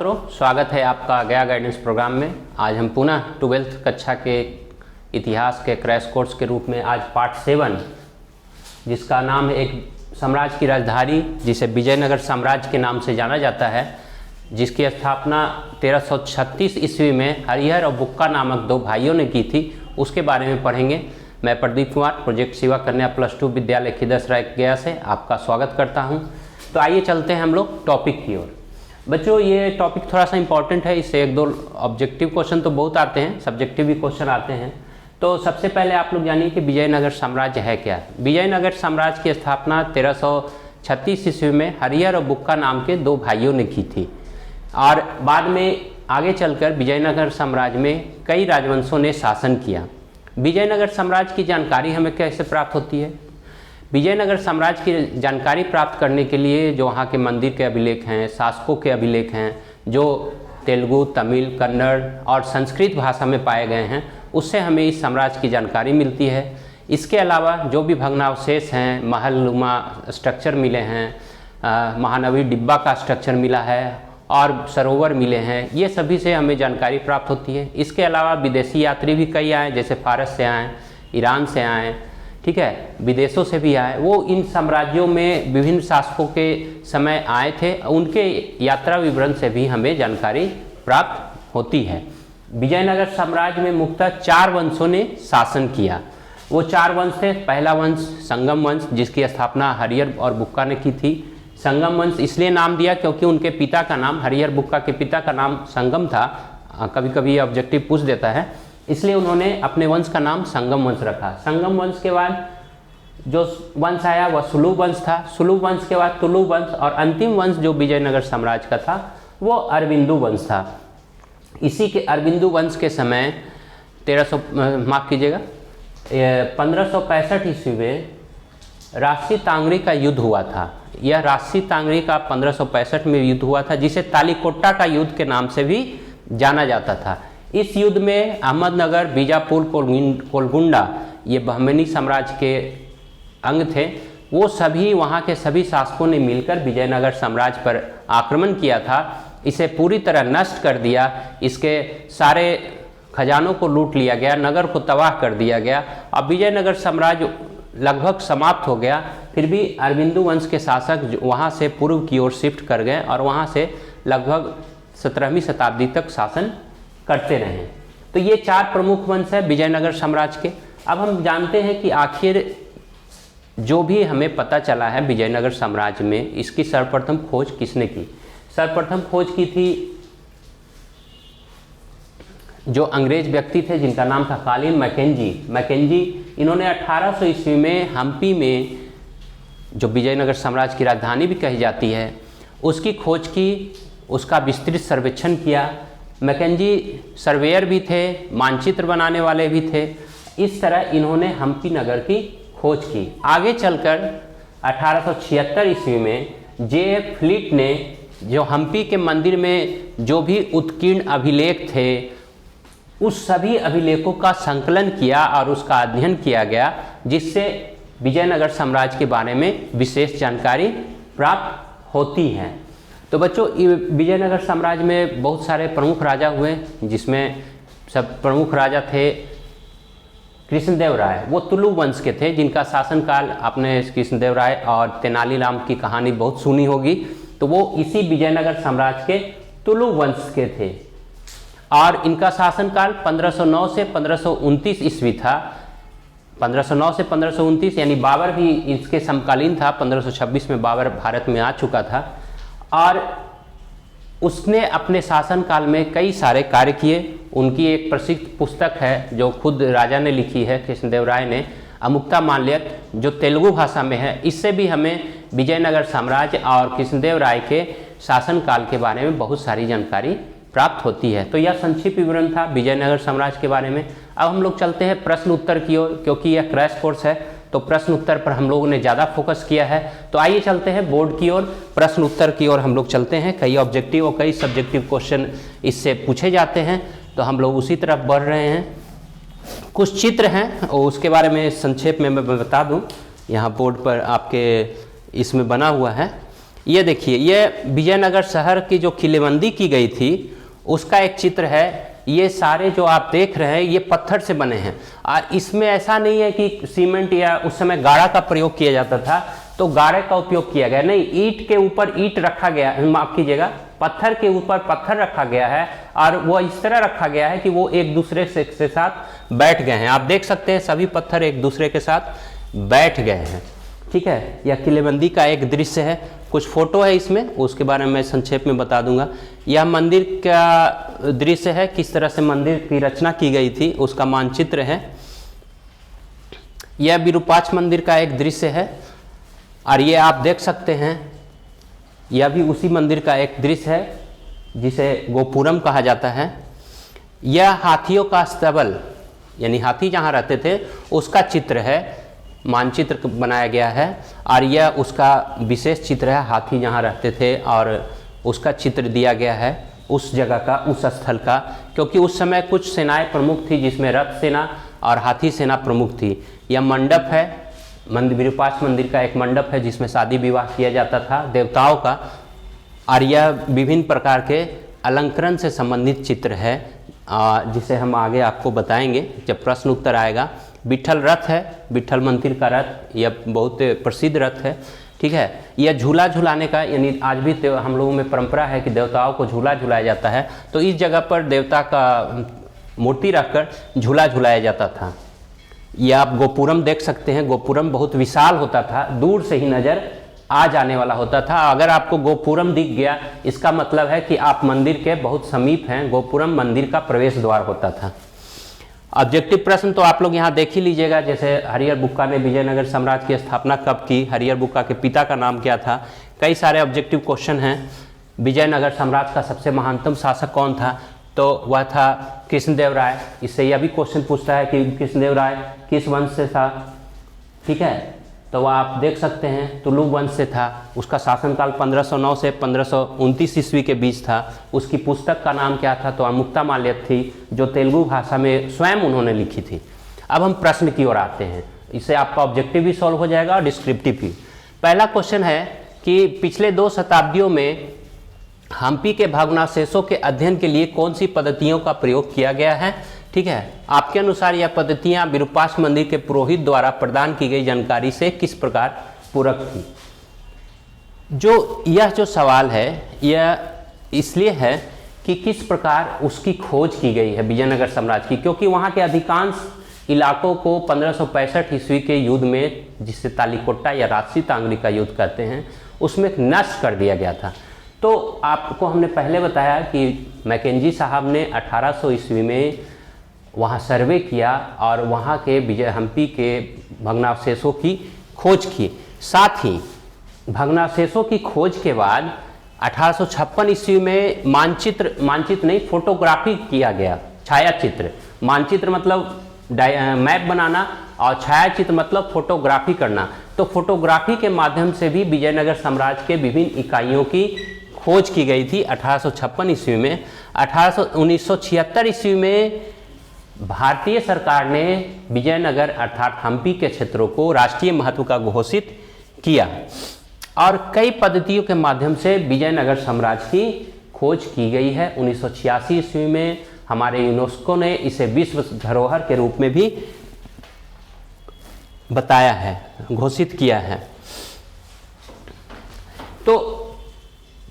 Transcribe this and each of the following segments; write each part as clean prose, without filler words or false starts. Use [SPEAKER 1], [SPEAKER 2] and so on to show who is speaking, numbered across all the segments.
[SPEAKER 1] छात्रों, स्वागत है आपका गया गाइडेंस प्रोग्राम में। आज हम पुनः 12th कक्षा के इतिहास के क्रैश कोर्स के रूप में आज पार्ट 7, जिसका नाम है एक साम्राज्य की राजधानी, जिसे विजयनगर साम्राज्य के नाम से जाना जाता है, जिसकी स्थापना 1336 ईस्वी में हरिहर और बुक्का नामक दो भाइयों ने की थी, उसके बारे में पढ़ेंगे। मैं प्रदीप कुमार, प्रोजेक्ट सेवा कन्या +2 विद्यालय खिदसराय गया से आपका स्वागत करता हूं। तो आइए चलते हैं हम लोग टॉपिक की ओर। बच्चों, ये टॉपिक थोड़ा सा इंपॉर्टेंट है, इससे एक दो ऑब्जेक्टिव क्वेश्चन तो बहुत आते हैं, सब्जेक्टिव भी क्वेश्चन आते हैं। तो सबसे पहले आप लोग जानिए कि विजयनगर साम्राज्य है क्या। विजयनगर साम्राज्य की स्थापना 1336 ईस्वी में हरिहर और बुक्का नाम के दो भाइयों ने की थी, और बाद में आगे चलकर विजयनगर साम्राज्य में कई राजवंशों ने शासन किया। विजयनगर साम्राज्य की जानकारी हमें कैसे प्राप्त होती है? विजयनगर साम्राज्य की जानकारी प्राप्त करने के लिए जो वहाँ के मंदिर के अभिलेख हैं, शासकों के अभिलेख हैं, जो तेलुगु, तमिल, कन्नड़ और संस्कृत भाषा में पाए गए हैं, उससे हमें इस साम्राज्य की जानकारी मिलती है। इसके अलावा जो भी भग्नावशेष हैं, महलनुमा स्ट्रक्चर मिले हैं, महानवी डिब्बा का स्ट्रक्चर मिला है और सरोवर मिले हैं, ये सभी से हमें जानकारी प्राप्त होती है। इसके अलावा विदेशी यात्री भी कई आए, जैसे फारस से आए, ईरान से आए, ठीक है, विदेशों से भी आए। वो इन साम्राज्यों में विभिन्न शासकों के समय आए थे, उनके यात्रा विवरण से भी हमें जानकारी प्राप्त होती है। विजयनगर साम्राज्य में मुख्यतः 4 वंशों ने शासन किया। वो 4 वंश थे। पहला वंश संगम वंश, जिसकी स्थापना हरिहर और बुक्का ने की थी। संगम वंश इसलिए नाम दिया क्योंकि उनके पिता का नाम, हरिहर बुक्का के पिता का नाम संगम था। कभी कभी ऑब्जेक्टिव पूछ देता है, इसलिए उन्होंने अपने वंश का नाम संगम वंश रखा। संगम वंश के बाद जो वंश आया वह सुलुभ वंश था। सुलुभ वंश के बाद तुलुभ वंश, और अंतिम वंश जो विजयनगर साम्राज्य का था वो अरविंदु वंश था। इसी के अरविंदु वंश के समय 1565 ईस्वी में राजसी तांगरी का युद्ध हुआ था। यह राजसी तांगरी का 1565 में युद्ध हुआ था, जिसे तालीकोट्टा का युद्ध के नाम से भी जाना जाता था। इस युद्ध में अहमदनगर, बीजापुर, कोलगुंडा, ये बहमनी साम्राज्य के अंग थे, वो सभी वहाँ के सभी शासकों ने मिलकर विजयनगर साम्राज्य पर आक्रमण किया था। इसे पूरी तरह नष्ट कर दिया, इसके सारे खजानों को लूट लिया गया, नगर को तबाह कर दिया गया। अब विजयनगर साम्राज्य लगभग समाप्त हो गया। फिर भी अरविंदु वंश के शासक वहाँ से पूर्व की ओर शिफ्ट कर गए और वहाँ से लगभग 17वीं शताब्दी तक शासन करते रहे। तो ये 4 प्रमुख वंश है विजयनगर साम्राज्य के। अब हम जानते हैं कि आखिर जो भी हमें पता चला है विजयनगर साम्राज्य में, इसकी सर्वप्रथम खोज किसने की? सर्वप्रथम खोज की थी जो अंग्रेज व्यक्ति थे, जिनका नाम था कॉलिन मैकेंजी। इन्होंने 1800 ईस्वी में हम्पी में, जो विजयनगर साम्राज्य की राजधानी भी कही जाती है, उसकी खोज की, उसका विस्तृत सर्वेक्षण किया। मैकेंजी सर्वेयर भी थे, मानचित्र बनाने वाले भी थे। इस तरह इन्होंने हम्पी नगर की खोज की। आगे चलकर 1876 ईस्वी में J.F. फ्लीट ने जो हम्पी के मंदिर में जो भी उत्कीर्ण अभिलेख थे, उस सभी अभिलेखों का संकलन किया और उसका अध्ययन किया गया, जिससे विजयनगर साम्राज्य के बारे में विशेष जानकारी प्राप्त होती है। तो बच्चों, विजयनगर साम्राज्य में बहुत सारे प्रमुख राजा हुए, जिसमें सब प्रमुख राजा थे कृष्णदेव राय। वो तुलुभ वंश के थे, जिनका शासनकाल आपने कृष्णदेव राय और तेनालीराम की कहानी बहुत सुनी होगी। तो वो इसी विजयनगर साम्राज्य के तुलुभ वंश के थे, और इनका शासनकाल 1509 से 1529 ईस्वी था। 1509 से 1529, यानी बाबर भी इसके समकालीन था। 1526 में बाबर भारत में आ चुका था, और उसने अपने शासनकाल में कई सारे कार्य किए। उनकी एक प्रसिद्ध पुस्तक है जो खुद राजा ने लिखी है, कृष्णदेव राय ने, अमुक्ता माल्यद, जो तेलुगु भाषा में है। इससे भी हमें विजयनगर साम्राज्य और कृष्णदेव राय के शासनकाल के बारे में बहुत सारी जानकारी प्राप्त होती है। तो यह संक्षिप्त विवरण था विजयनगर साम्राज्य के बारे में। अब हम लोग चलते हैं प्रश्न उत्तर की ओर, क्योंकि यह क्रैश कोर्स है, तो प्रश्न उत्तर पर हम लोगों ने ज़्यादा फोकस किया है। तो आइए चलते हैं बोर्ड की ओर, प्रश्न उत्तर की ओर हम लोग चलते हैं। कई ऑब्जेक्टिव और कई सब्जेक्टिव क्वेश्चन इससे पूछे जाते हैं, तो हम लोग उसी तरफ बढ़ रहे हैं। कुछ चित्र हैं और उसके बारे में संक्षेप में मैं बता दूं। यहाँ बोर्ड पर आपके इसमें बना हुआ है। ये देखिए, ये विजयनगर शहर की जो किलेबंदी की गई थी उसका एक चित्र है। ये सारे जो आप देख रहे हैं ये पत्थर से बने हैं, और इसमें ऐसा नहीं है कि सीमेंट या उस समय गाड़ा का प्रयोग किया जाता था तो गाड़े का उपयोग किया गया, नहीं, ईंट के ऊपर ईंट रखा गया, माफ कीजिएगा, पत्थर के ऊपर पत्थर रखा गया है, और वो इस तरह रखा गया है कि वो एक दूसरे से साथ बैठ गए हैं। आप देख सकते हैं सभी पत्थर एक दूसरे के साथ बैठ गए हैं, ठीक है। यह किलेबंदी का एक दृश्य है, कुछ फोटो है इसमें, उसके बारे में मैं संक्षेप में बता दूंगा। यह मंदिर का दृश्य है, किस तरह से मंदिर की रचना की गई थी उसका मानचित्र है। यह विरूपाक्ष मंदिर का एक दृश्य है, और ये आप देख सकते हैं यह भी उसी मंदिर का एक दृश्य है जिसे गोपुरम कहा जाता है। यह हाथियों का अस्तबल, यानी हाथी जहाँ रहते थे उसका चित्र है, मानचित्र बनाया गया है, और यह उसका विशेष चित्र है, हाथी जहाँ रहते थे और उसका चित्र दिया गया है उस जगह का, उस स्थल का, क्योंकि उस समय कुछ सेनाएं प्रमुख थी जिसमें रथ सेना और हाथी सेना प्रमुख थी। यह मंडप है, विरूपाक्ष मंदिर का एक मंडप है जिसमें शादी विवाह किया जाता था देवताओं का, और यह विभिन्न प्रकार के अलंकरण से संबंधित चित्र है जिसे हम आगे आपको बताएंगे जब प्रश्न उत्तर आएगा। विट्ठल रथ है, विट्ठल मंदिर का रथ, यह बहुत प्रसिद्ध रथ है, ठीक है। यह झूला झुलाने का, यानी आज भी हम लोगों में परंपरा है कि देवताओं को झूला झुलाया जाता है, तो इस जगह पर देवता का मूर्ति रखकर झूला झुलाया जाता था। यह आप गोपुरम देख सकते हैं, गोपुरम बहुत विशाल होता था, दूर से ही नज़र आ जाने वाला होता था। अगर आपको गोपुरम दिख गया इसका मतलब है कि आप मंदिर के बहुत समीप हैं। गोपुरम मंदिर का प्रवेश द्वार होता था। ऑब्जेक्टिव प्रश्न तो आप लोग यहाँ देख ही लीजिएगा, जैसे हरिहर बुक्का ने विजयनगर साम्राज्य की स्थापना कब की, हरिहर बुक्का के पिता का नाम क्या था, कई सारे ऑब्जेक्टिव क्वेश्चन हैं। विजयनगर साम्राज्य का सबसे महानतम शासक कौन था, तो वह था कृष्णदेव राय। इससे यह भी क्वेश्चन पूछता है कि कृष्णदेव राय किस वंश से था, ठीक है, तो वह आप देख सकते हैं तुलु वंश से था। उसका शासनकाल 1509 से 1529 ईस्वी के बीच था। उसकी पुस्तक का नाम क्या था, तो अमुक्तमाल्यद थी, जो तेलुगु भाषा में स्वयं उन्होंने लिखी थी। अब हम प्रश्न की ओर आते हैं, इससे आपका ऑब्जेक्टिव भी सॉल्व हो जाएगा और डिस्क्रिप्टिव भी। पहला क्वेश्चन है कि पिछले 2 शताब्दियों में हम्पी के भग्नावशेषों के अध्ययन के लिए कौन सी पद्धतियों का प्रयोग किया गया है, ठीक है। आपके अनुसार यह पद्धतियां विरूपाक्ष मंदिर के पुरोहित द्वारा प्रदान की गई जानकारी से किस प्रकार पूरक थी। यह जो सवाल है यह इसलिए है कि किस प्रकार उसकी खोज की गई है विजयनगर साम्राज्य की, क्योंकि वहाँ के अधिकांश इलाकों को 1565 ईस्वी के युद्ध में, जिसे तालीकोट्टा या राजसी तांगरी का युद्ध कहते हैं, उसमें नष्ट कर दिया गया था। तो आपको हमने पहले बताया कि मैकेंजी साहब ने 1800 ईस्वी में वहाँ सर्वे किया और वहाँ के हम्पी के भग्नावशेषों की खोज की। साथ ही भग्नावशेषों की खोज के बाद 1856 ईस्वी में मानचित्र नहीं, फोटोग्राफी किया गया, छायाचित्र। मानचित्र मतलब मैप बनाना और छायाचित्र मतलब फोटोग्राफी करना। तो फोटोग्राफी के माध्यम से भी विजयनगर साम्राज्य के विभिन्न इकाइयों की खोज की गई थी 1856 ईस्वी में। 1976 ईस्वी में भारतीय सरकार ने विजयनगर अर्थात हम्पी के क्षेत्रों को राष्ट्रीय महत्व का घोषित किया और कई पद्धतियों के माध्यम से विजयनगर साम्राज्य की खोज की गई है। 1986 ईस्वी में हमारे यूनेस्को ने इसे विश्व धरोहर के रूप में भी बताया है, घोषित किया है। तो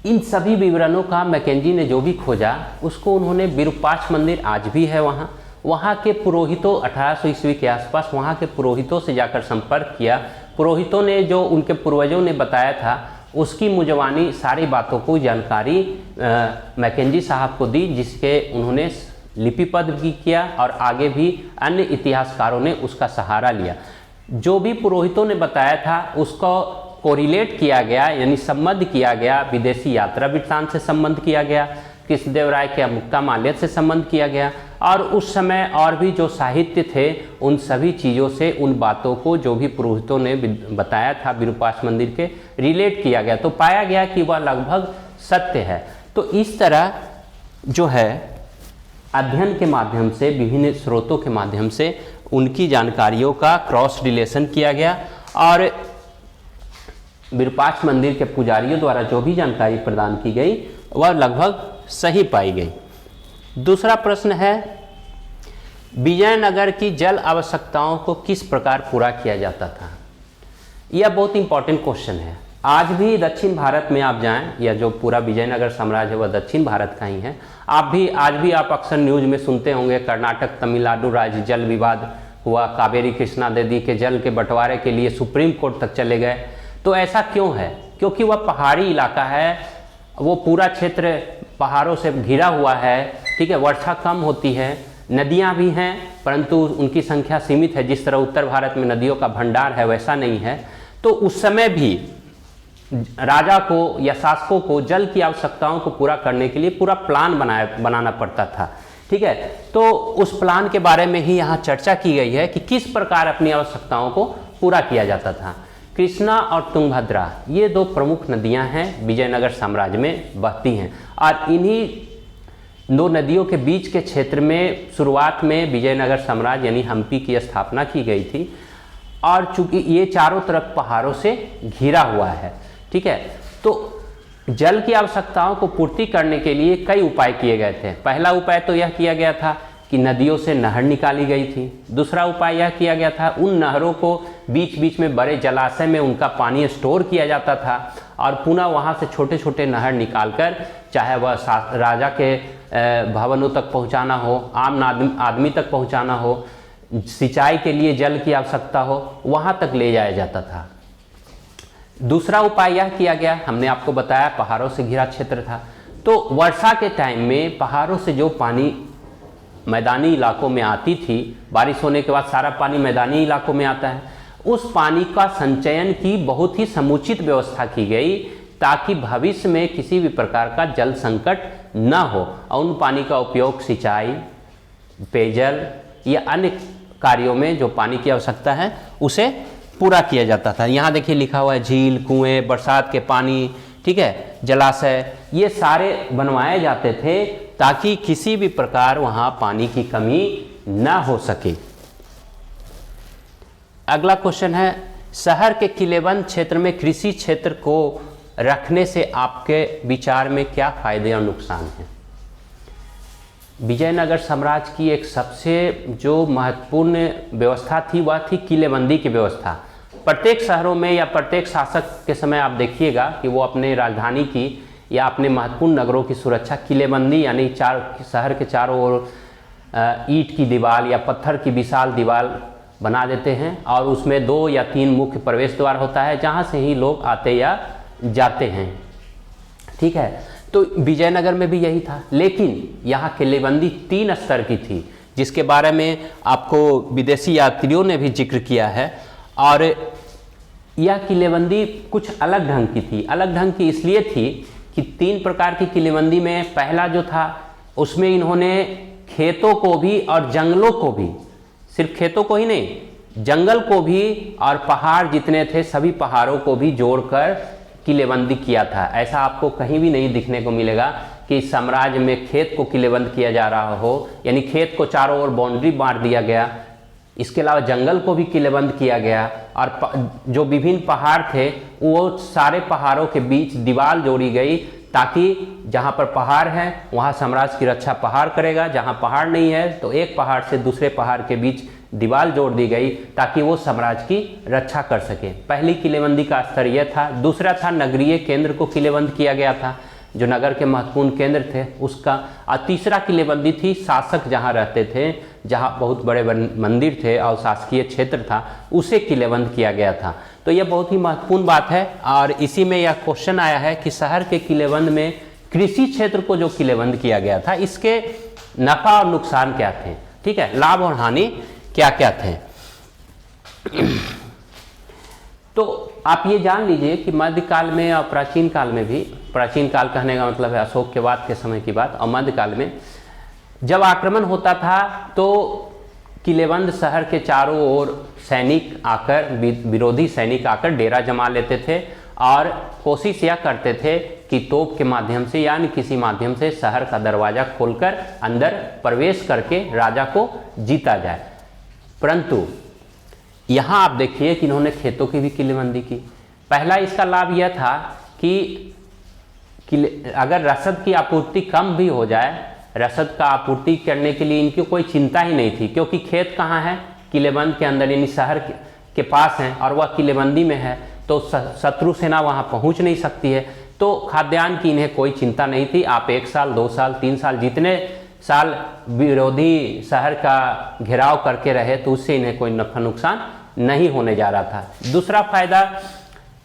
[SPEAKER 1] इन सभी विवरणों का मैकेंजी ने जो भी खोजा उसको उन्होंने विरूपाक्ष मंदिर आज भी है वहाँ के पुरोहितों 1800 ईस्वी के आसपास वहाँ के पुरोहितों से जाकर संपर्क किया। पुरोहितों ने जो उनके पूर्वजों ने बताया था उसकी मुजवानी सारी बातों को जानकारी मैकेंजी साहब को दी, जिसके उन्होंने लिपिबद्ध भी किया और आगे भी अन्य इतिहासकारों ने उसका सहारा लिया। जो भी पुरोहितों ने बताया था उसको कोरिलेट किया गया, यानी संबंध किया गया, विदेशी यात्रा वृत्तांत से संबंध किया गया, कृष्णदेव राय के अमुक्तमाल्यद से संबंध किया गया और उस समय और भी जो साहित्य थे उन सभी चीज़ों से उन बातों को जो भी पुरोहितों ने बताया था विरूपाक्ष मंदिर के रिलेट किया गया। तो पाया गया कि वह लगभग सत्य है। तो इस तरह जो है अध्ययन के माध्यम से, विभिन्न स्रोतों के माध्यम से उनकी जानकारियों का क्रॉस रिलेशन किया गया और विरूपाक्ष मंदिर के पुजारियों द्वारा जो भी जानकारी प्रदान की गई वह लगभग सही पाई गई। दूसरा प्रश्न है, विजयनगर की जल आवश्यकताओं को किस प्रकार पूरा किया जाता था? यह बहुत इंपॉर्टेंट क्वेश्चन है। आज भी दक्षिण भारत में आप जाएं, या जो पूरा विजयनगर साम्राज्य है वह दक्षिण भारत का ही है। आज भी आप अक्सर न्यूज में सुनते होंगे, कर्नाटक तमिलनाडु राज्य जल विवाद हुआ, कावेरी कृष्णा नदी के जल के बंटवारे के लिए सुप्रीम कोर्ट तक चले गए। तो ऐसा क्यों है? क्योंकि वह पहाड़ी इलाका है, वो पूरा क्षेत्र पहाड़ों से घिरा हुआ है, ठीक है। वर्षा कम होती है, नदियां भी हैं परंतु उनकी संख्या सीमित है। जिस तरह उत्तर भारत में नदियों का भंडार है वैसा नहीं है। तो उस समय भी राजा को या शासकों को जल की आवश्यकताओं को पूरा करने के लिए पूरा प्लान बनाना पड़ता था, ठीक है। तो उस प्लान के बारे में ही यहाँ चर्चा की गई है कि किस प्रकार अपनी आवश्यकताओं को पूरा किया जाता था। कृष्णा और तुंगभद्रा ये दो प्रमुख नदियाँ हैं, विजयनगर साम्राज्य में बहती हैं, और इन्हीं दो नदियों के बीच के क्षेत्र में शुरुआत में विजयनगर साम्राज्य यानी हम्पी की स्थापना की गई थी। और चूंकि ये चारों तरफ पहाड़ों से घिरा हुआ है, ठीक है, तो जल की आवश्यकताओं को पूर्ति करने के लिए कई उपाय किए गए थे। पहला उपाय तो यह किया गया था कि नदियों से नहर निकाली गई थी। दूसरा उपाय यह किया गया था उन नहरों को बीच बीच में बड़े जलाशय में उनका पानी स्टोर किया जाता था और पुनः वहाँ से छोटे छोटे नहर निकालकर, चाहे वह राजा के भवनों तक पहुँचाना हो, आम आदमी तक पहुँचाना हो, सिंचाई के लिए जल की आवश्यकता हो, वहाँ तक ले जाया जाता था। दूसरा उपाय यह किया गया, हमने आपको बताया पहाड़ों से घिरा क्षेत्र था, तो वर्षा के टाइम में पहाड़ों से जो पानी मैदानी इलाकों में आती थी, बारिश होने के बाद सारा पानी मैदानी इलाकों में आता है, उस पानी का संचयन की बहुत ही समुचित व्यवस्था की गई ताकि भविष्य में किसी भी प्रकार का जल संकट न हो और उन पानी का उपयोग सिंचाई, पेयजल या अन्य कार्यों में जो पानी की आवश्यकता है उसे पूरा किया जाता था। यहाँ देखिए लिखा हुआ है झील, कुएं, बरसात के पानी, ठीक है, जलाशय, ये सारे बनवाए जाते थे ताकि किसी भी प्रकार वहाँ पानी की कमी ना हो सके। अगला क्वेश्चन है, शहर के किलेबंद क्षेत्र में कृषि क्षेत्र को रखने से आपके विचार में क्या फायदे और नुकसान हैं? विजयनगर साम्राज्य की एक सबसे जो महत्वपूर्ण व्यवस्था थी वह थी किलेबंदी की व्यवस्था। प्रत्येक शहरों में या प्रत्येक शासक के समय आप देखिएगा कि वो अपने राजधानी की या अपने महत्वपूर्ण नगरों की सुरक्षा किलेबंदी यानी शहर के चारों ओर ईंट की दीवार या पत्थर की विशाल दीवार बना देते हैं और उसमें 2 या 3 मुख्य प्रवेश द्वार होता है जहाँ से ही लोग आते या जाते हैं, ठीक है। तो विजयनगर में भी यही था, लेकिन यहाँ किलेबंदी 3 स्तर की थी जिसके बारे में आपको विदेशी यात्रियों ने भी जिक्र किया है। और यह किलेबंदी कुछ अलग ढंग की थी। अलग ढंग की इसलिए थी कि 3 प्रकार की किलेबंदी में पहला जो था उसमें इन्होंने खेतों को भी और जंगलों को भी, सिर्फ खेतों को ही नहीं जंगल को भी और पहाड़ जितने थे सभी पहाड़ों को भी जोड़कर किलेबंदी किया था। ऐसा आपको कहीं भी नहीं दिखने को मिलेगा कि साम्राज्य में खेत को किलेबंद किया जा रहा हो, यानी खेत को चारों ओर बाउंड्री बांट दिया गया। इसके अलावा जंगल को भी किलेबंद किया गया और जो विभिन्न पहाड़ थे वो सारे पहाड़ों के बीच दीवार जोड़ी गई ताकि जहाँ पर पहाड़ है वहाँ साम्राज्य की रक्षा पहाड़ करेगा, जहाँ पहाड़ नहीं है तो एक पहाड़ से दूसरे पहाड़ के बीच दीवार जोड़ दी गई ताकि वो साम्राज्य की रक्षा कर सके। पहली किलेबंदी का स्तर यह था। दूसरा था नगरीय केंद्र को किलेबंद किया गया था, जो नगर के महत्वपूर्ण केंद्र थे उसका। और तीसरा किलेबंदी थी शासक जहाँ रहते थे, जहाँ बहुत बड़े मंदिर थे और शासकीय क्षेत्र था, उसे किलेबंद किया गया था। तो यह बहुत ही महत्वपूर्ण बात है और इसी में यह क्वेश्चन आया है कि शहर के किलेबंद में कृषि क्षेत्र को जो किलेबंद किया गया था इसके नफा और नुकसान क्या थे, ठीक है, लाभ और हानि क्या क्या थे। तो आप ये जान लीजिए कि मध्यकाल में और प्राचीन काल में भी, प्राचीन काल कहने का मतलब है अशोक के बाद के समय की बात, और मध्यकाल में जब आक्रमण होता था तो किलेबंद शहर के चारों ओर सैनिक आकर, विरोधी सैनिक आकर डेरा जमा लेते थे और कोशिश यह करते थे कि तोप के माध्यम से यानी किसी माध्यम से शहर का दरवाजा खोलकर अंदर प्रवेश करके राजा को जीता जाए। परंतु यहाँ आप देखिए कि इन्होंने खेतों की भी किलेबंदी की। पहला इसका लाभ यह था कि अगर रसद की आपूर्ति कम भी हो जाए, रसद का आपूर्ति करने के लिए इनकी कोई चिंता ही नहीं थी, क्योंकि खेत कहाँ है, किलेबंद के अंदर, यानी शहर के पास है और वह किलेबंदी में है, तो शत्रु सेना वहाँ पहुँच नहीं सकती है। तो खाद्यान्न की इन्हें कोई चिंता नहीं थी। आप 1 साल 2 साल 3 साल जितने साल विरोधी शहर का घेराव करके रहे तो उससे इन्हें कोई नफा नुकसान नहीं होने जा रहा था। दूसरा फायदा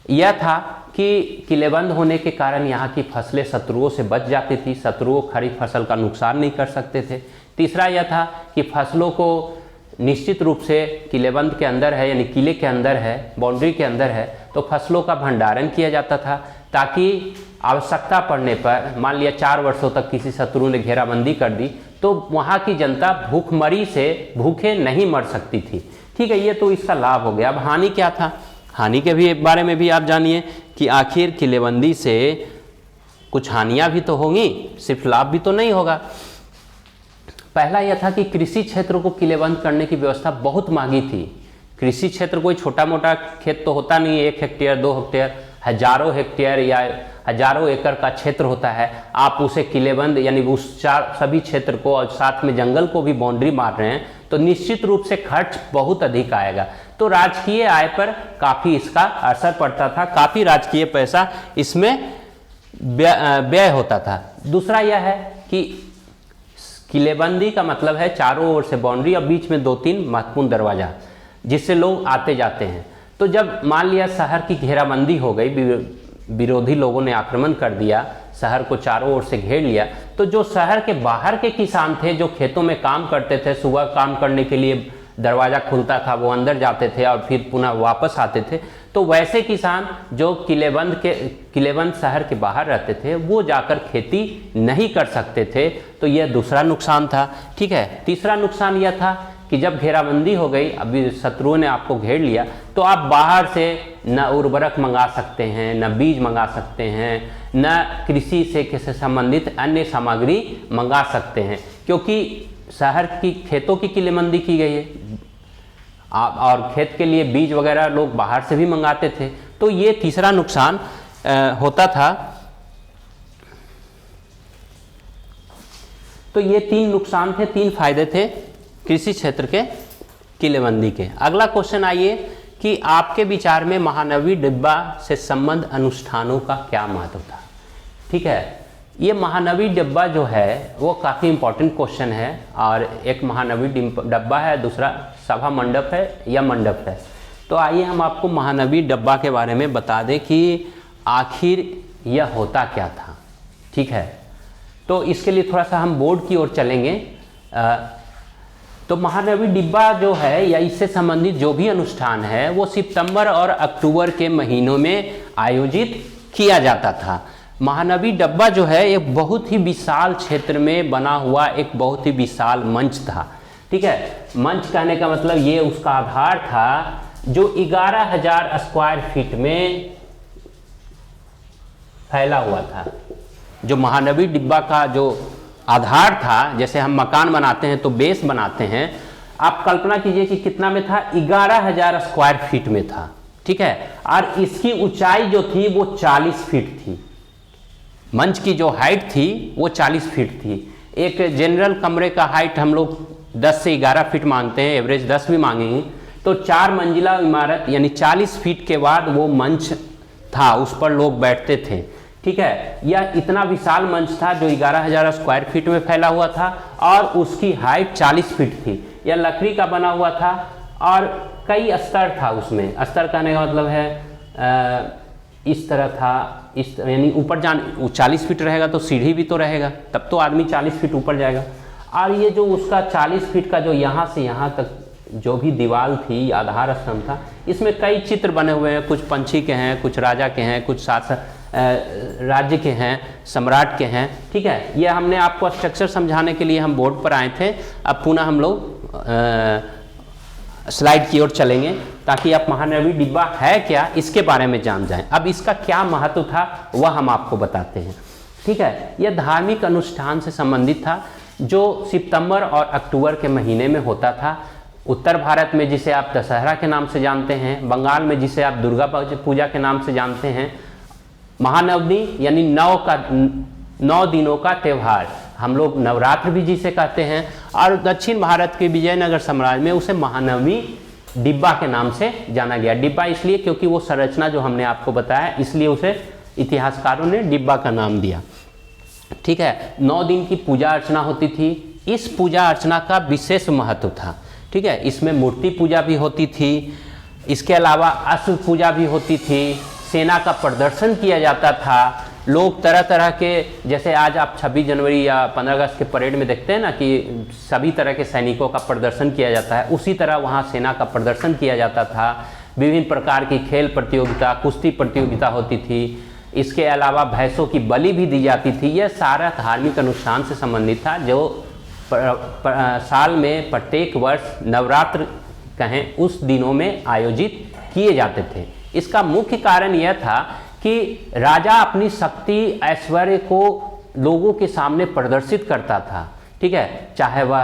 [SPEAKER 1] यह था कि किलेबंद होने के कारण यहाँ की फसलें शत्रुओं से बच जाती थी, शत्रुओं खरीफ फसल का नुकसान नहीं कर सकते थे। तीसरा यह था कि फसलों को निश्चित रूप से किलेबंद के अंदर है, यानी किले के अंदर है, बाउंड्री के अंदर है, तो फसलों का भंडारण किया जाता था, ताकि आवश्यकता पड़ने पर, मान लिया 4 वर्षों तक किसी शत्रु ने घेराबंदी कर दी, तो वहाँ की जनता भूखमरी से भूखे नहीं मर सकती थी। ठीक है, ये तो इसका लाभ हो गया। अब हानि क्या था, हानि के भी बारे में भी आप जानिए कि आखिर किलेबंदी से कुछ हानियाँ भी तो होंगी, सिर्फ लाभ भी तो नहीं होगा। पहला यह था कि कृषि क्षेत्र को किलेबंद करने की व्यवस्था बहुत महंगी थी। कृषि क्षेत्र कोई छोटा मोटा खेत तो होता नहीं, 1 हेक्टेयर 2 हेक्टेयर, हजारों हेक्टेयर या हजारों एकड़ का क्षेत्र होता है। आप उसे किलेबंद यानी उस सभी क्षेत्र को और साथ में जंगल को भी बाउंड्री मार रहे हैं, तो निश्चित रूप से खर्च बहुत अधिक आएगा। तो राजकीय आय पर काफ़ी इसका असर पड़ता था, काफ़ी राजकीय पैसा इसमें व्यय होता था। दूसरा यह है कि किलेबंदी का मतलब है चारों ओर से बाउंड्री और बीच में 2-3 महत्वपूर्ण दरवाजा, जिससे लोग आते जाते हैं। तो जब मान लिया शहर की घेराबंदी हो गई, विरोधी लोगों ने आक्रमण कर दिया, शहर को चारों ओर से घेर लिया, तो जो शहर के बाहर के किसान थे, जो खेतों में काम करते थे, सुबह काम करने के लिए दरवाज़ा खुलता था, वो अंदर जाते थे और फिर पुनः वापस आते थे, तो वैसे किसान जो किलेबंद शहर के बाहर रहते थे, वो जाकर खेती नहीं कर सकते थे। तो यह दूसरा नुकसान था। ठीक है, तीसरा नुकसान यह था कि जब घेराबंदी हो गई, अभी शत्रुओं ने आपको घेर लिया, तो आप बाहर से न उर्वरक मंगा सकते हैं, न बीज मंगा सकते हैं, न कृषि से संबंधित अन्य सामग्री मंगा सकते हैं, क्योंकि शहर की खेतों की किलेबंदी की गई है और खेत के लिए बीज वगैरह लोग बाहर से भी मंगाते थे। तो ये तीसरा नुकसान होता था। तो ये 3 नुकसान थे, 3 फायदे थे कृषि क्षेत्र के किलेबंदी के। अगला क्वेश्चन आइए कि आपके विचार में महानवी डिब्बा से संबंध अनुष्ठानों का क्या महत्व था। ठीक है, ये महानवी डिब्बा जो है वो काफ़ी इंपॉर्टेंट क्वेश्चन है, और एक महानवी डिब्बा है, दूसरा सभा मंडप है या मंडप है। तो आइए हम आपको महानवी डिब्बा के बारे में बता दें कि आखिर यह होता क्या था। ठीक है, तो इसके लिए थोड़ा सा हम बोर्ड की ओर चलेंगे। तो महानवी डिब्बा जो है या इससे संबंधित जो भी अनुष्ठान है वो सितंबर और अक्टूबर के महीनों में आयोजित किया जाता था। महानवी डिब्बा जो है एक बहुत ही विशाल क्षेत्र में बना हुआ एक बहुत ही विशाल मंच था। ठीक है, मंच कहने का मतलब ये उसका आधार था जो 11,000 स्क्वायर फीट में फैला हुआ था। जो महानवी डिब्बा का जो आधार था, जैसे हम मकान बनाते हैं तो बेस बनाते हैं, आप कल्पना कीजिए कि कितना में था, 11,000 स्क्वायर फीट में था। ठीक है, और इसकी ऊंचाई जो थी वो 40 फीट थी। मंच की जो हाइट थी वो 40 फीट थी। एक जनरल कमरे का हाइट हम लोग 10 से 11 फीट मांगते हैं, एवरेज 10 भी मांगेंगे, तो 4 मंजिला इमारत यानी 40 फीट के बाद वो मंच था, उस पर लोग बैठते थे। ठीक है, यह इतना विशाल मंच था जो 11,000 स्क्वायर फीट में फैला हुआ था और उसकी हाइट 40 फीट थी। यह लकड़ी का बना हुआ था और कई स्तर था उसमें। स्तर कहने का मतलब है इस तरह था, इस यानी ऊपर 40 फीट रहेगा तो सीढ़ी भी तो रहेगा, तब तो आदमी 40 फीट ऊपर जाएगा। और ये जो उसका 40 फीट का जो यहाँ से यहाँ तक जो भी दीवार थी, आधार स्तंभ था, इसमें कई चित्र बने हुए हैं, कुछ पंछी के हैं, कुछ राजा के हैं, कुछ राज्य के हैं, सम्राट के हैं। ठीक है, ये हमने आपको स्ट्रक्चर समझाने के लिए हम बोर्ड पर आए थे। अब पुनः हम लोग स्लाइड की ओर चलेंगे ताकि आप महानवी डिब्बा है क्या इसके बारे में जान जाएं। अब इसका क्या महत्व था वह हम आपको बताते हैं। ठीक है, यह धार्मिक अनुष्ठान से संबंधित था जो सितंबर और अक्टूबर के महीने में होता था। उत्तर भारत में जिसे आप दशहरा के नाम से जानते हैं, बंगाल में जिसे आप दुर्गा पूजा के नाम से जानते हैं, महानवमी यानी 9 दिनों का त्यौहार, हम लोग नवरात्र भी जिसे कहते हैं, और दक्षिण भारत के विजयनगर साम्राज्य में उसे महानवमी डिब्बा के नाम से जाना गया। डिब्बा इसलिए क्योंकि वो संरचना जो हमने आपको बताया, इसलिए उसे इतिहासकारों ने डिब्बा का नाम दिया। ठीक है, 9 दिन की पूजा अर्चना होती थी। इस पूजा अर्चना का विशेष महत्व था। ठीक है, इसमें मूर्ति पूजा भी होती थी, इसके अलावा अश्व पूजा भी होती थी, सेना का प्रदर्शन किया जाता था। लोग तरह तरह के, जैसे आज आप 26 जनवरी या 15 अगस्त के परेड में देखते हैं ना कि सभी तरह के सैनिकों का प्रदर्शन किया जाता है, उसी तरह वहाँ सेना का प्रदर्शन किया जाता था। विभिन्न प्रकार की खेल प्रतियोगिता, कुश्ती प्रतियोगिता होती थी। इसके अलावा भैंसों की बलि भी दी जाती थी। यह सारा धार्मिक अनुष्ठान से संबंधित था जो साल में प्रत्येक वर्ष नवरात्र कहें उस दिनों में आयोजित किए जाते थे। इसका मुख्य कारण यह था कि राजा अपनी शक्ति ऐश्वर्य को लोगों के सामने प्रदर्शित करता था। ठीक है, चाहे वह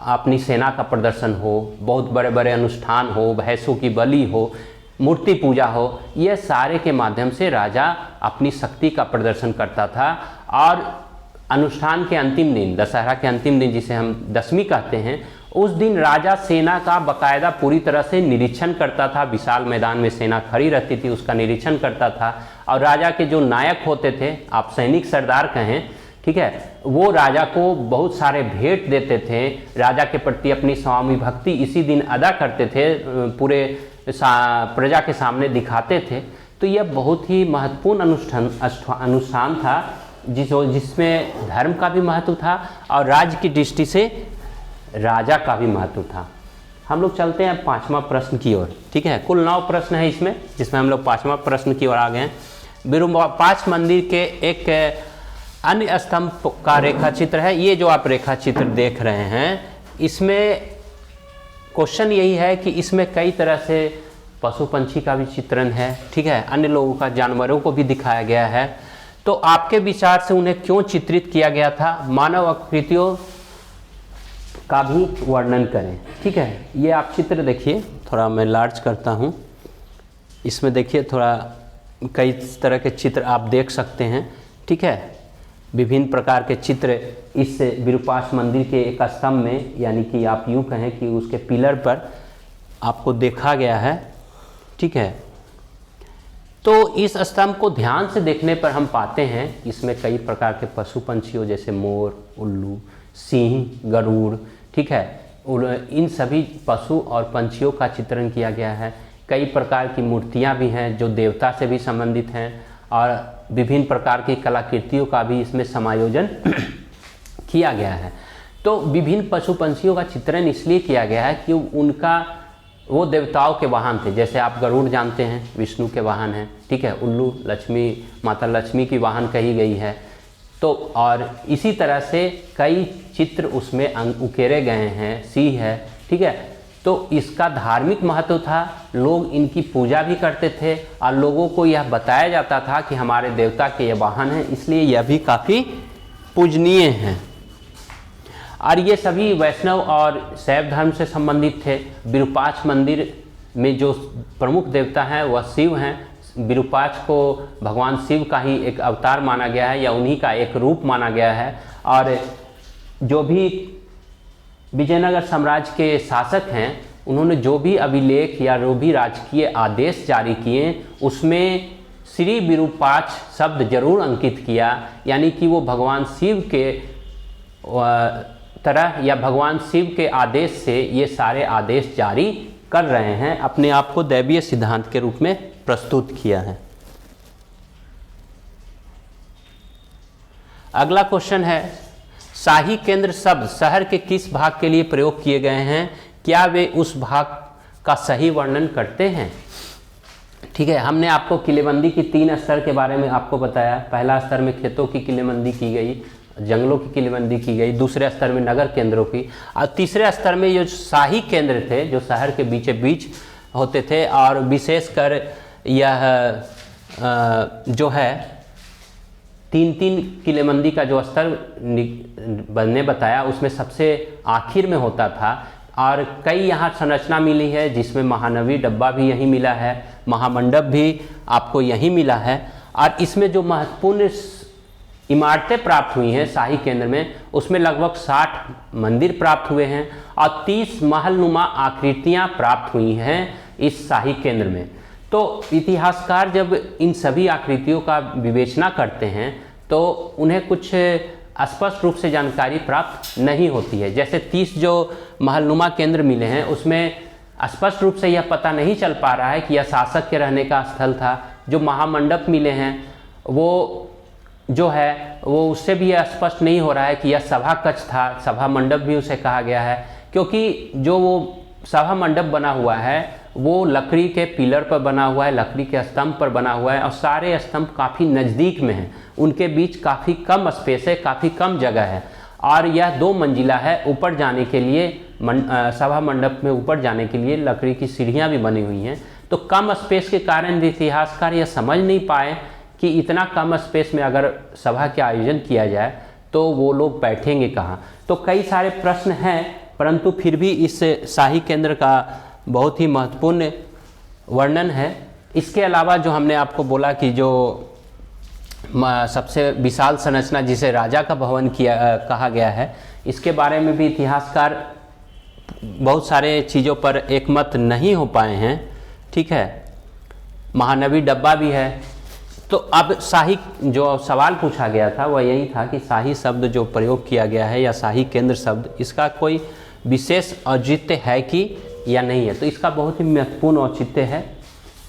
[SPEAKER 1] अपनी सेना का प्रदर्शन हो, बहुत बड़े बड़े अनुष्ठान हो, भैंसों की बलि हो, मूर्ति पूजा हो, यह सारे के माध्यम से राजा अपनी शक्ति का प्रदर्शन करता था। और अनुष्ठान के अंतिम दिन, दशहरा के अंतिम दिन जिसे हम दशमी कहते हैं, उस दिन राजा सेना का बाकायदा पूरी तरह से निरीक्षण करता था। विशाल मैदान में सेना खड़ी रहती थी, उसका निरीक्षण करता था। और राजा के जो नायक होते थे, आप सैनिक सरदार कहें, ठीक है, वो राजा को बहुत सारे भेंट देते थे। राजा के प्रति अपनी स्वामी भक्ति इसी दिन अदा करते थे, पूरे प्रजा के सामने दिखाते थे। तो यह बहुत ही महत्वपूर्ण अनुष्ठान था जिसमें धर्म का भी महत्व था और राज्य की दृष्टि से राजा का भी महत्व था। हम लोग चलते हैं 5वां प्रश्न की ओर। ठीक है, कुल 9 प्रश्न है इसमें, जिसमें हम लोग 5वां प्रश्न की ओर आ गए हैं। विरूपाक्ष मंदिर के एक अन्य स्तंभ का रेखा चित्र है। ये जो आप रेखा चित्र देख रहे हैं, इसमें क्वेश्चन यही है कि इसमें कई तरह से पशु पंछी का भी चित्रण है। ठीक है, अन्य लोगों का, जानवरों को भी दिखाया गया है। तो आपके विचार से उन्हें क्यों चित्रित किया गया था? मानव आकृतियों का भी वर्णन करें। ठीक है, ये आप चित्र देखिए, थोड़ा मैं लार्ज करता हूँ। इसमें देखिए थोड़ा कई तरह के चित्र आप देख सकते हैं। ठीक है, विभिन्न प्रकार के चित्र इस विरूपाक्ष मंदिर के एक स्तंभ में, यानी कि आप यूँ कहें कि उसके पिलर पर आपको देखा गया है। ठीक है, तो इस स्तंभ को ध्यान से देखने पर हम पाते हैं इसमें कई प्रकार के पशु पंछियों जैसे मोर, उल्लू, सिंह, गरुड़, ठीक है, इन सभी पशु और पंछियों का चित्रण किया गया है। कई प्रकार की मूर्तियां भी हैं जो देवता से भी संबंधित हैं और विभिन्न प्रकार की कलाकृतियों का भी इसमें समायोजन किया गया है। तो विभिन्न पशु पंछियों का चित्रण इसलिए किया गया है कि उनका वो देवताओं के वाहन थे। जैसे आप गरुड़ जानते हैं, विष्णु के वाहन हैं। ठीक है, उल्लू लक्ष्मी, माता लक्ष्मी की वाहन कही गई है। तो और इसी तरह से कई चित्र उसमें उकेरे गए हैं, सिंह है। ठीक है, तो इसका धार्मिक महत्व था। लोग इनकी पूजा भी करते थे और लोगों को यह बताया जाता था कि हमारे देवता के ये वाहन हैं, इसलिए यह भी काफ़ी पूजनीय हैं। और ये सभी वैष्णव और शैव धर्म से संबंधित थे। विरूपाक्ष मंदिर में जो प्रमुख देवता हैं वह शिव हैं। विरूपाक्ष को भगवान शिव का ही एक अवतार माना गया है या उन्हीं का एक रूप माना गया है। और जो भी विजयनगर साम्राज्य के शासक हैं, उन्होंने जो भी अभिलेख या जो भी राजकीय आदेश जारी किए, उसमें श्री विरूपाक्ष शब्द जरूर अंकित किया, यानी कि वो भगवान शिव के तरह या भगवान शिव के आदेश से ये सारे आदेश जारी कर रहे हैं, अपने आप को दैवीय सिद्धांत के रूप में प्रस्तुत किया है। अगला क्वेश्चन है, शाही केंद्र शब्द शहर के किस भाग के लिए प्रयोग किए गए हैं? क्या वे उस भाग का सही वर्णन करते हैं? ठीक है, हमने आपको किलेबंदी की 3 स्तर के बारे में आपको बताया। पहला स्तर में खेतों की किलेबंदी की गई, जंगलों की किलेबंदी की गई, दूसरे स्तर में नगर केंद्रों की, और तीसरे स्तर में जो शाही केंद्र थे जो शहर के बीचे बीच होते थे, और विशेषकर यह जो है 3-3 किलेबंदी का जो स्तर ने बताया, उसमें सबसे आखिर में होता था। और कई यहाँ संरचना मिली है, जिसमें महानवी डब्बा भी यहीं मिला है, महामंडप भी आपको यहीं मिला है। और इसमें जो महत्वपूर्ण इमारतें प्राप्त हुई हैं शाही केंद्र में, उसमें लगभग 60 मंदिर प्राप्त हुए हैं और 30 महलनुमा आकृतियाँ प्राप्त हुई हैं इस शाही केंद्र में। तो इतिहासकार जब इन सभी आकृतियों का विवेचना करते हैं तो उन्हें कुछ स्पष्ट रूप से जानकारी प्राप्त नहीं होती है। जैसे 30 जो महलनुमा केंद्र मिले हैं उसमें स्पष्ट रूप से यह पता नहीं चल पा रहा है कि यह शासक के रहने का स्थल था। जो महामंडप मिले हैं वो जो है वो उससे भी यह स्पष्ट नहीं हो रहा है कि यह सभा कक्ष था, सभा मंडप भी उसे कहा गया है, क्योंकि जो वो सभा मंडप बना हुआ है वो लकड़ी के पिलर पर बना हुआ है, लकड़ी के स्तंभ पर बना हुआ है और सारे स्तंभ काफ़ी नज़दीक में हैं, उनके बीच काफ़ी कम स्पेस है, काफ़ी कम जगह है और यह 2 मंजिला है। ऊपर जाने के लिए सभा मंडप में ऊपर जाने के लिए लकड़ी की सीढ़ियाँ भी बनी हुई हैं। तो कम स्पेस के कारण इतिहासकार यह समझ नहीं पाए कि इतना कम स्पेस में अगर सभा के आयोजन किया जाए तो वो लोग बैठेंगे कहाँ। तो कई सारे प्रश्न हैं, परंतु फिर भी इस शाही केंद्र का बहुत ही महत्वपूर्ण वर्णन है। इसके अलावा जो हमने आपको बोला कि जो सबसे विशाल संरचना जिसे राजा का भवन कहा गया है, इसके बारे में भी इतिहासकार बहुत सारे चीज़ों पर एकमत नहीं हो पाए हैं। ठीक है, महानवी डब्बा भी है। तो अब शाही जो सवाल पूछा गया था वह यही था कि शाही शब्द जो प्रयोग किया गया है या शाही केंद्र शब्द, इसका कोई विशेष औचित्य है कि या नहीं है। तो इसका बहुत ही महत्वपूर्ण औचित्य है,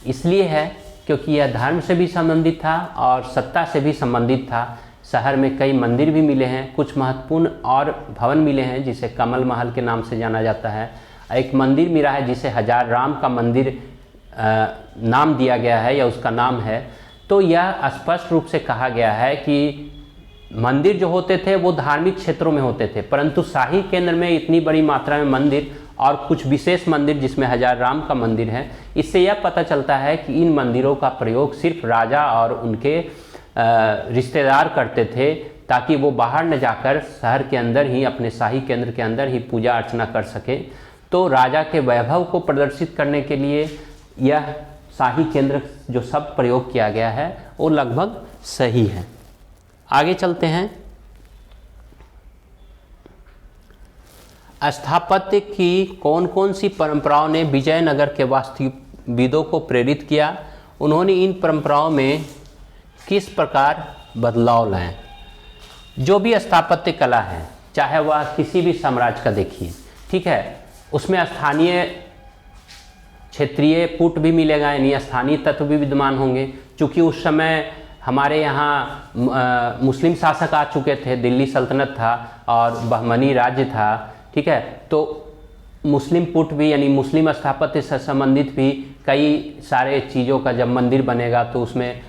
[SPEAKER 1] इसलिए है क्योंकि यह धर्म से भी संबंधित था और सत्ता से भी संबंधित था। शहर में कई मंदिर भी मिले हैं, कुछ महत्वपूर्ण और भवन मिले हैं जिसे कमल महल के नाम से जाना जाता है। एक मंदिर मिला है जिसे हजार राम का मंदिर नाम दिया गया है या उसका नाम है। तो यह स्पष्ट रूप से कहा गया है कि मंदिर जो होते थे वो धार्मिक क्षेत्रों में होते थे, परंतु शाही केंद्र में इतनी बड़ी मात्रा में मंदिर और कुछ विशेष मंदिर जिसमें हजार राम का मंदिर है, इससे यह पता चलता है कि इन मंदिरों का प्रयोग सिर्फ राजा और उनके रिश्तेदार करते थे, ताकि वो बाहर न जाकर शहर के अंदर ही अपने शाही केंद्र के अंदर ही पूजा अर्चना कर सके। तो राजा के वैभव को प्रदर्शित करने के लिए यह शाही केंद्र जो शब्द प्रयोग किया गया है वो लगभग सही है। आगे चलते हैं। स्थापत्य की कौन कौन सी परंपराओं ने विजयनगर के वास्तुविदों को प्रेरित किया, उन्होंने इन परंपराओं में किस प्रकार बदलाव लाए। जो भी स्थापत्य कला है, चाहे वह किसी भी साम्राज्य का देखिए, ठीक है, उसमें स्थानीय क्षेत्रीय पुट भी मिलेगा, यानी स्थानीय तत्व भी विद्यमान होंगे। चूँकि उस समय हमारे यहाँ मुस्लिम शासक आ चुके थे, दिल्ली सल्तनत था और बहमनी राज्य था, ठीक है, तो मुस्लिम पुट भी यानी मुस्लिम स्थापत्य से संबंधित भी कई सारे चीज़ों का, जब मंदिर बनेगा तो उसमें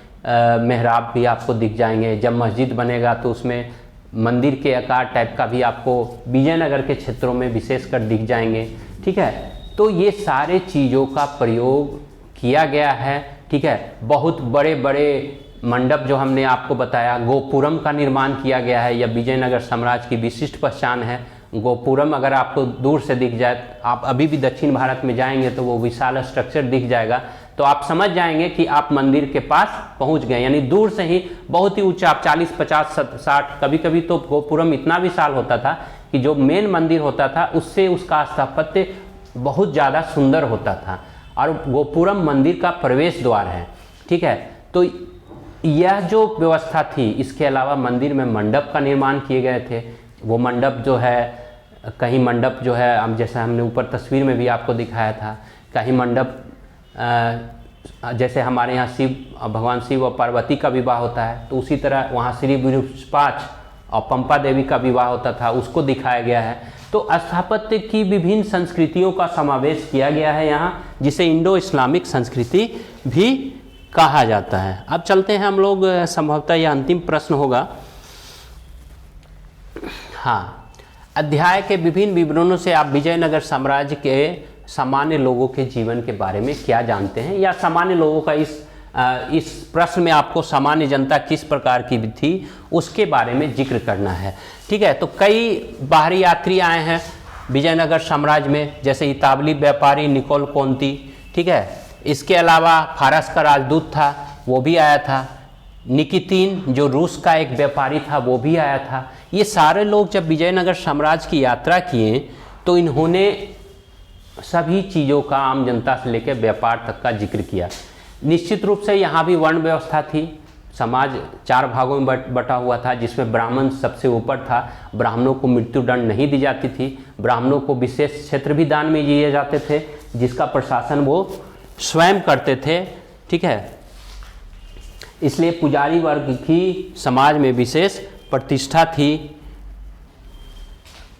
[SPEAKER 1] मेहराब भी आपको दिख जाएंगे, जब मस्जिद बनेगा तो उसमें मंदिर के आकार टाइप का भी आपको विजयनगर के क्षेत्रों में विशेषकर दिख जाएंगे। ठीक है, तो ये सारे चीज़ों का प्रयोग किया गया है। ठीक है, बहुत बड़े बड़े मंडप जो हमने आपको बताया, गोपुरम का निर्माण किया गया है, यह विजयनगर साम्राज्य की विशिष्ट पहचान है। गोपुरम अगर आपको दूर से दिख जाए, आप अभी भी दक्षिण भारत में जाएंगे तो वो विशाल स्ट्रक्चर दिख जाएगा, तो आप समझ जाएंगे कि आप मंदिर के पास पहुंच गए, यानी दूर से ही बहुत ही ऊंचा, आप 40, 50, 60, कभी कभी तो गोपुरम इतना विशाल होता था कि जो मेन मंदिर होता था उससे उसका स्थापत्य बहुत ज़्यादा सुंदर होता था, और गोपुरम मंदिर का प्रवेश द्वार है। ठीक है, तो यह जो व्यवस्था थी, इसके अलावा मंदिर में मंडप का निर्माण किए गए थे। वो मंडप जो है, कहीं मंडप जो है, हम जैसे हमने ऊपर तस्वीर में भी आपको दिखाया था, कहीं मंडप जैसे हमारे यहाँ भगवान शिव और पार्वती का विवाह होता है, तो उसी तरह वहाँ श्री विरूपाक्ष और पंपा देवी का विवाह होता था, उसको दिखाया गया है। तो स्थापत्य की विभिन्न संस्कृतियों का समावेश किया गया है यहाँ, जिसे इंडो इस्लामिक संस्कृति भी कहा जाता है। अब चलते हैं हम लोग, संभवतः यह अंतिम प्रश्न होगा। हाँ, अध्याय के विभिन्न विवरणों से आप विजयनगर साम्राज्य के सामान्य लोगों के जीवन के बारे में क्या जानते हैं, या सामान्य लोगों का इस प्रश्न में आपको सामान्य जनता किस प्रकार की थी उसके बारे में जिक्र करना है। ठीक है, तो कई बाहरी यात्री आए हैं, विजयनगर साम्राज्य में, जैसे इतावली व्यापारी निकोल कोंती, ठीक है। इसके अलावा फारस का राजदूत था, वो भी आया था। निकितीन जो रूस का एक व्यापारी था, वो भी आया था। ये सारे लोग जब विजयनगर साम्राज्य की यात्रा किए तो इन्होंने सभी चीज़ों का आम जनता से लेकर व्यापार तक का जिक्र किया। निश्चित रूप से यहाँ भी वर्ण व्यवस्था थी। समाज 4 भागों में बटा हुआ था, जिसमें ब्राह्मण सबसे ऊपर था। ब्राह्मणों को मृत्युदंड नहीं दी जाती थी। ब्राह्मणों को विशेष क्षेत्र भी दान में दिए जाते थे, जिसका प्रशासन वो स्वयं करते थे, ठीक है। इसलिए पुजारी वर्ग की समाज में विशेष प्रतिष्ठा थी।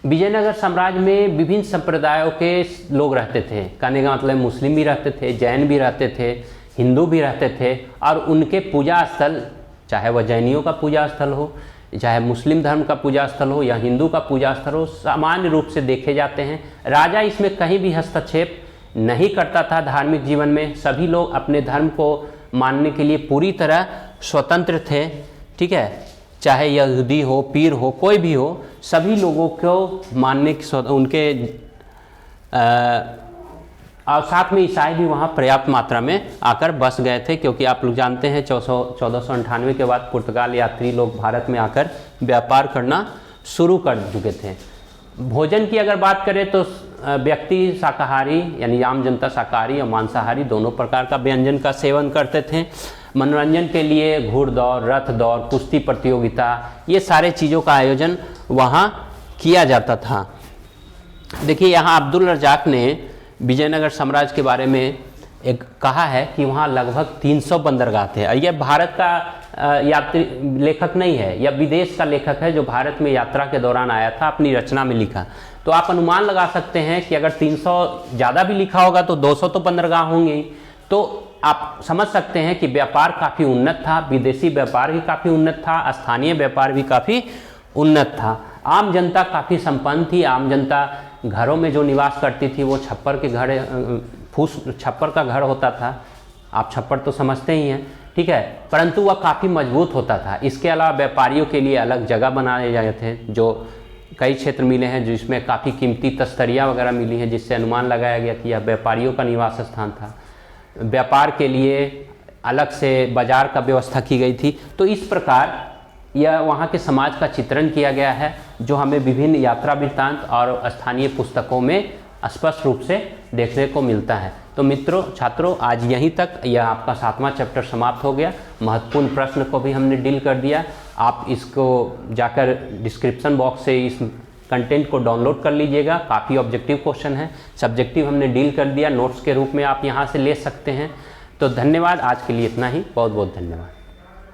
[SPEAKER 1] विजयनगर साम्राज्य में विभिन्न संप्रदायों के लोग रहते थे। कहने का मतलब मुस्लिम भी रहते थे, जैन भी रहते थे, हिंदू भी रहते थे, और उनके पूजा स्थल, चाहे वह जैनियों का पूजा स्थल हो, चाहे मुस्लिम धर्म का पूजा स्थल हो या हिंदू का पूजा स्थल हो, सामान्य रूप से देखे जाते हैं। राजा इसमें कहीं भी हस्तक्षेप नहीं करता था। धार्मिक जीवन में सभी लोग अपने धर्म को मानने के लिए पूरी तरह स्वतंत्र थे, ठीक है। चाहे यहूदी हो, पीर हो, कोई भी हो, सभी लोगों को मानने की उनके और साथ में ईसाई भी वहाँ पर्याप्त मात्रा में आकर बस गए थे, क्योंकि आप लोग जानते हैं 1498 के बाद पुर्तगाल यात्री लोग भारत में आकर व्यापार करना शुरू कर चुके थे। भोजन की अगर बात करें तो व्यक्ति शाकाहारी यानी आम जनता शाकाहारी और मांसाहारी दोनों प्रकार का व्यंजन का सेवन करते थे। मनोरंजन के लिए घुड़दौड़, रथ दौड़, कुश्ती प्रतियोगिता, ये सारे चीज़ों का आयोजन वहाँ किया जाता था। देखिए यहाँ अब्दुल रज़ाक ने विजयनगर साम्राज्य के बारे में एक कहा है कि वहाँ लगभग 300 बंदरगाह थे। यह भारत का यात्री लेखक नहीं है, यह विदेश का लेखक है जो भारत में यात्रा के दौरान आया था, अपनी रचना में लिखा। तो आप अनुमान लगा सकते हैं कि अगर 300 ज़्यादा भी लिखा होगा तो 200 तो बंदरगाह होंगे। तो आप समझ सकते हैं कि व्यापार काफ़ी उन्नत था, विदेशी व्यापार भी काफ़ी उन्नत था, स्थानीय व्यापार भी काफ़ी उन्नत था। आम जनता काफ़ी संपन्न थी। आम जनता घरों में जो निवास करती थी वो छप्पर के घर, फूस छप्पर का घर होता था। आप छप्पर तो समझते ही हैं, ठीक है, परंतु वह काफ़ी मजबूत होता था। इसके अलावा व्यापारियों के लिए अलग जगह बनाए गए थे, जो कई क्षेत्र मिले हैं जिसमें काफ़ी कीमती तस्तरियाँ वगैरह मिली हैं, जिससे अनुमान लगाया गया कि यह व्यापारियों का निवास स्थान था। व्यापार के लिए अलग से बाजार का व्यवस्था की गई थी। तो इस प्रकार यह वहाँ के समाज का चित्रण किया गया है, जो हमें विभिन्न यात्रा वृत्तांत और स्थानीय पुस्तकों में स्पष्ट रूप से देखने को मिलता है। तो मित्रों, छात्रों, आज यहीं तक यह आपका 7वां चैप्टर समाप्त हो गया। महत्वपूर्ण प्रश्न को भी हमने डील कर दिया। आप इसको जाकर डिस्क्रिप्शन बॉक्स से इस कंटेंट को डाउनलोड कर लीजिएगा। काफ़ी ऑब्जेक्टिव क्वेश्चन है, सब्जेक्टिव हमने डील कर दिया, नोट्स के रूप में आप यहाँ से ले सकते हैं। तो धन्यवाद, आज के लिए इतना ही। बहुत बहुत धन्यवाद।